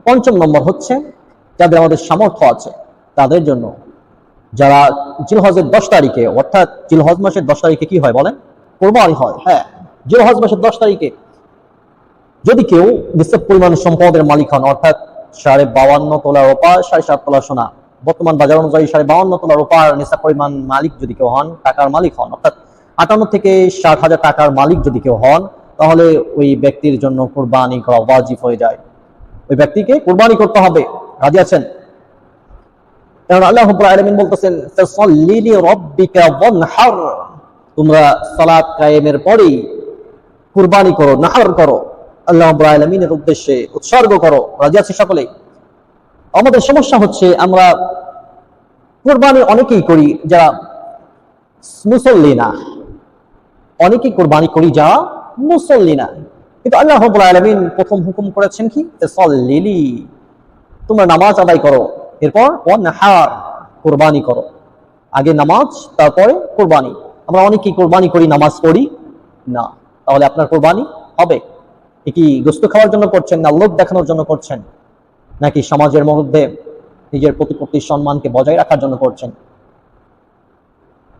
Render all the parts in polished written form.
পঞ্চম নম্বর হচ্ছে যাদের আমাদের সামর্থ্য আছে তাদের জন্য, যারা জিলহজের 10 তারিখে, অর্থাৎ জিলহজ মাসের 10 তারিখে কি হয় বলেন? কোরবানি হয়। হ্যাঁ, জিলহজ মাসের 10 তারিখে যদি কেউ নিশ্চিত পরিমাণ সম্পদের মালিক হন, অর্থাৎ 52.5 তোলা রূপা, 7.5 তোলা সোনা, বর্তমান বাজার অনুযায়ী 52.5 তোলা রূপার নিশ্চিত পরিমাণ মালিক যদি কেউ হন, টাকার মালিক হন, অর্থাৎ 58 থেকে 60,000 টাকার মালিক যদি কেউ হন, তাহলে ওই ব্যক্তির জন্য কুরবানি করা ওয়াজিব হয়ে যায়। ওই ব্যক্তিকে কুরবানি করতে হবে। রাজি আছেন? কারণ আল্লাহ রাব্বুল আলামিন বলতেছেন, ফাসাল্লি লিরাব্বিকা ওয়ানহার, তোমরা সালাত কায়েমের পরেই কুরবানি করো, নাহর করো, আল্লাহ রাব্বুল আলামিনের উদ্দেশ্যে উৎসর্গ করো। রাজি আছে সকলে? আমাদের সমস্যা হচ্ছে আমরা কুরবানি অনেকেই করি যারা মুসল্লি না, অনেকেই কুরবানি করি যারা মুসল্লি না। কিন্তু আল্লাহ রাব্বুল আলামিন প্রথম হুকুম করেছেন কি? ফাসাল্লি, তোমরা নামাজ আদায় করো, এরপর ওয়ানহার, কুরবানি করো। আগে নামাজ, তারপরে কুরবানি। আমরা অনেকেই কুরবানি করি, নামাজ পড়ি না। তাহলে আপনার কুরবানি হবে কি গোশত খাওয়ার জন্য করছেন, না লোক দেখানোর জন্য করছেন, নাকি সমাজের মধ্যে নিজের প্রতিপত্তির সম্মানকে বজায় রাখার জন্য করছেন?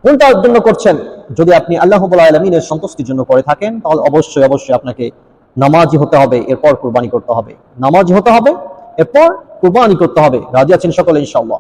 কোনটার জন্য করছেন? যদি আপনি আল্লাহ রাব্বুল আলামিনের সন্তুষ্টির জন্য করে থাকেন, তাহলে অবশ্যই অবশ্যই আপনাকে নামাজি হতে হবে, এরপর কুরবানি করতে হবে। নামাজি হতে হবে, এরপর কুরবানি করতে হবে। রাজি আছেন সকলে ইনশাআল্লাহ?